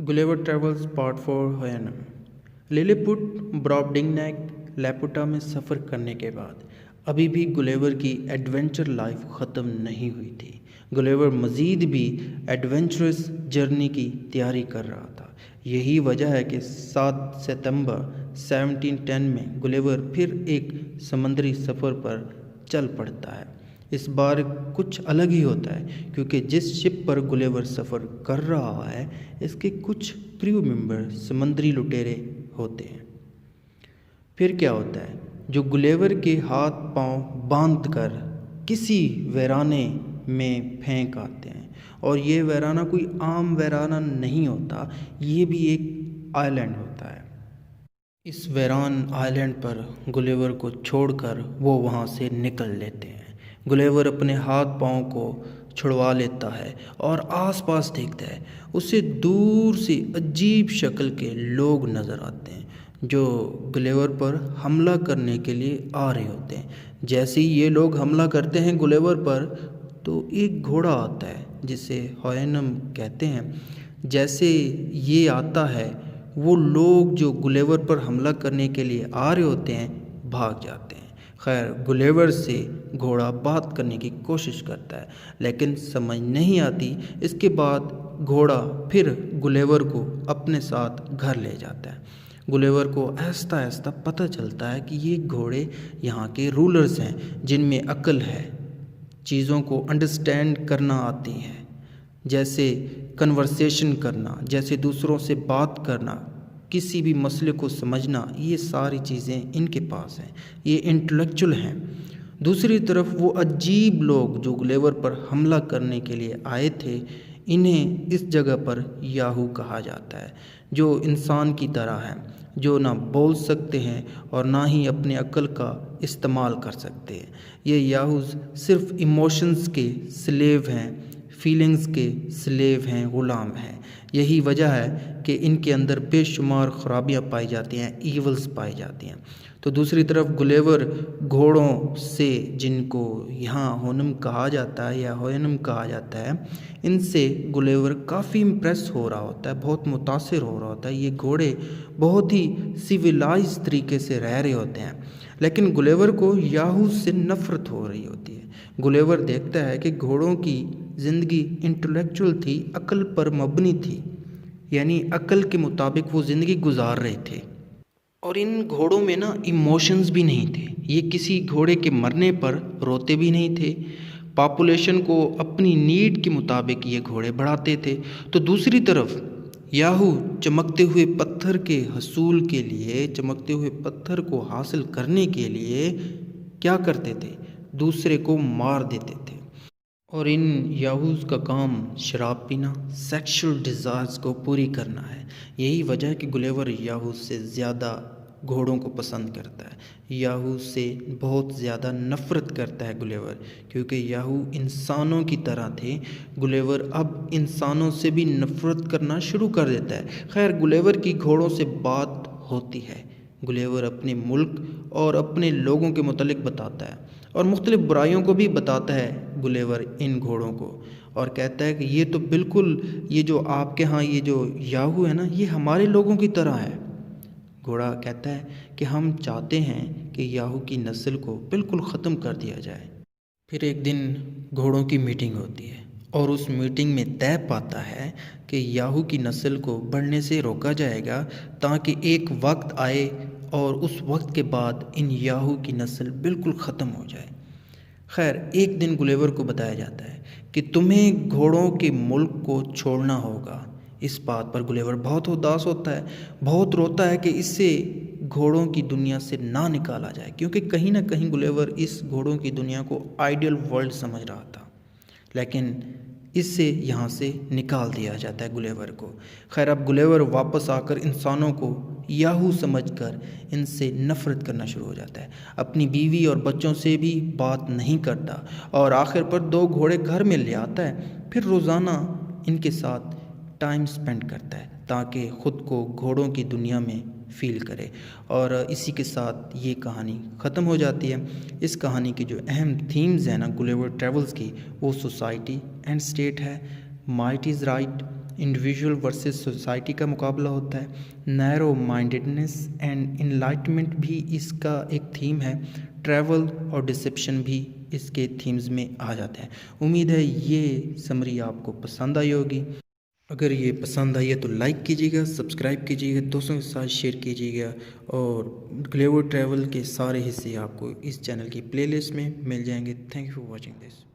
گلیور travels part 4 ہوینم لیلیپٹ براوڈنگنیک لیپوٹا میں سفر کرنے کے بعد ابھی بھی گلیور کی ایڈونچر لائف ختم نہیں ہوئی تھی۔ گلیور مزید بھی ایڈونچرس جرنی کی تیاری کر رہا تھا۔ یہی وجہ ہے کہ 7 ستمبر 1710 میں گلیور پھر ایک سمندری سفر پر چل پڑتا ہے۔ اس بار کچھ الگ ہی ہوتا ہے کیونکہ جس شپ پر گلیور سفر کر رہا ہے اس کے کچھ کریو ممبر سمندری لٹیرے ہوتے ہیں۔ پھر کیا ہوتا ہے، جو گلیور کے ہاتھ پاؤں باندھ کر کسی ویرانے میں پھینک آتے ہیں، اور یہ ویرانہ کوئی عام ویرانہ نہیں ہوتا، یہ بھی ایک آئی لینڈ ہوتا ہے۔ اس ویران آئی لینڈ پر گلیور کو چھوڑ کر وہ وہاں سے نکل لیتے ہیں۔ گلیور اپنے ہاتھ پاؤں کو چھڑوا لیتا ہے اور آس پاس دیکھتا ہے۔ اسے دور سے عجیب شکل کے لوگ نظر آتے ہیں جو گلیور پر حملہ کرنے کے لیے آ رہے ہوتے ہیں۔ جیسے ہی یہ لوگ حملہ کرتے ہیں گلیور پر، تو ایک گھوڑا آتا ہے جسے ہوینم کہتے ہیں۔ جیسے یہ آتا ہے، وہ لوگ جو گلیور پر حملہ کرنے کے لیے آ رہے ہوتے ہیں بھاگ جاتے ہیں۔ خیر، گلیور سے گھوڑا بات کرنے کی کوشش کرتا ہے لیکن سمجھ نہیں آتی۔ اس کے بعد گھوڑا پھر گلیور کو اپنے ساتھ گھر لے جاتا ہے۔ گلیور کو آہستہ آہستہ پتہ چلتا ہے کہ یہ گھوڑے یہاں کے رولرز ہیں جن میں عقل ہے، چیزوں کو انڈرسٹینڈ کرنا آتی ہے، جیسے کنورسیشن کرنا، جیسے دوسروں سے بات کرنا، کسی بھی مسئلے کو سمجھنا، یہ ساری چیزیں ان کے پاس ہیں، یہ انٹلیکچول ہیں۔ دوسری طرف وہ عجیب لوگ جو گلیور پر حملہ کرنے کے لیے آئے تھے، انہیں اس جگہ پر یاہو کہا جاتا ہے، جو انسان کی طرح ہیں، جو نہ بول سکتے ہیں اور نہ ہی اپنے عقل کا استعمال کر سکتے ہیں۔ یہ یاہوز صرف ایموشنز کے سلیو ہیں، فیلنگز کے سلیو ہیں، غلام ہیں۔ یہی وجہ ہے کہ ان کے اندر بے شمار خرابیاں پائی جاتی ہیں، ایولز پائی جاتی ہیں۔ تو دوسری طرف گلیور گھوڑوں سے، جن کو یہاں ہونم کہا جاتا ہے یا ہوینم کہا جاتا ہے، ان سے گلیور کافی امپریس ہو رہا ہوتا ہے، بہت متاثر ہو رہا ہوتا ہے۔ یہ گھوڑے بہت ہی سویلائز طریقے سے رہ رہے ہوتے ہیں، لیکن گلیور کو یاہو سے نفرت ہو رہی ہوتی ہے۔ گلیور دیکھتا ہے کہ گھوڑوں کی زندگی انٹلیکچول تھی، عقل پر مبنی تھی، یعنی عقل کے مطابق وہ زندگی گزار رہے تھے، اور ان گھوڑوں میں نا ایموشنز بھی نہیں تھے۔ یہ کسی گھوڑے کے مرنے پر روتے بھی نہیں تھے۔ پاپولیشن کو اپنی نیڈ کے مطابق یہ گھوڑے بڑھاتے تھے۔ تو دوسری طرف یاہو چمکتے ہوئے پتھر کے حصول کے لیے، چمکتے ہوئے پتھر کو حاصل کرنے کے لیے کیا کرتے تھے؟ دوسرے کو مار دیتے تھے۔ اور ان یاہوز کا کام شراب پینا، سیکشل ڈیزائرز کو پوری کرنا ہے۔ یہی وجہ ہے کہ گلیور یاہو سے زیادہ گھوڑوں کو پسند کرتا ہے۔ یاہو سے بہت زیادہ نفرت کرتا ہے گلیور، کیونکہ یاہو انسانوں کی طرح تھے۔ گلیور اب انسانوں سے بھی نفرت کرنا شروع کر دیتا ہے۔ خیر، گلیور کی گھوڑوں سے بات ہوتی ہے۔ گلیور اپنے ملک اور اپنے لوگوں کے متعلق بتاتا ہے، اور مختلف برائیوں کو بھی بتاتا ہے گلیور ان گھوڑوں کو، اور کہتا ہے کہ یہ تو بالکل، یہ جو آپ کے ہاں یہ جو یاہو ہے نا، یہ ہمارے لوگوں کی طرح ہے۔ گھوڑا کہتا ہے کہ ہم چاہتے ہیں کہ یاہو کی نسل کو بالکل ختم کر دیا جائے۔ پھر ایک دن گھوڑوں کی میٹنگ ہوتی ہے، اور اس میٹنگ میں طے پاتا ہے کہ یاہو کی نسل کو بڑھنے سے روکا جائے گا، تاکہ ایک وقت آئے اور اس وقت کے بعد ان یاہو کی نسل بالکل ختم ہو جائے۔ خیر، ایک دن گلیور کو بتایا جاتا ہے کہ تمہیں گھوڑوں کے ملک کو چھوڑنا ہوگا۔ اس بات پر گلیور بہت اداس ہوتا ہے، بہت روتا ہے کہ اس سے گھوڑوں کی دنیا سے نہ نکالا جائے، کیونکہ کہیں نہ کہیں گلیور اس گھوڑوں کی دنیا کو آئیڈیل ورلڈ سمجھ رہا تھا، لیکن اس سے یہاں سے نکال دیا جاتا ہے گلیور کو۔ خیر، اب گلیور واپس آ کر انسانوں کو یاہو سمجھ کر ان سے نفرت کرنا شروع ہو جاتا ہے۔ اپنی بیوی اور بچوں سے بھی بات نہیں کرتا، اور آخر پر 2 گھوڑے گھر میں لے آتا ہے۔ پھر روزانہ ان کے ساتھ ٹائم سپینڈ کرتا ہے تاکہ خود کو گھوڑوں کی دنیا میں فیل کرے، اور اسی کے ساتھ یہ کہانی ختم ہو جاتی ہے۔ اس کہانی کی جو اہم تھیمز ہیں نا گلیور ٹریولز کی، وہ سوسائٹی اینڈ اسٹیٹ ہے، might is right, individual versus society کا مقابلہ ہوتا ہے، نیرو مائنڈڈنس اینڈ انلائٹمنٹ بھی اس کا ایک تھیم ہے، ٹریول اور ڈسپشن بھی اس کے تھیمز میں آ جاتے ہیں۔ امید ہے یہ سمری آپ کو پسند آئی ہوگی۔ اگر یہ پسند آئی ہے تو لائک کیجیے گا، سبسکرائب کیجیے گا، دوستوں کے ساتھ شیئر کیجیے گا، اور گلیور ٹریول کے سارے حصے آپ کو اس چینل کی پلے لسٹ میں مل جائیں گے۔ Thank you for watching this.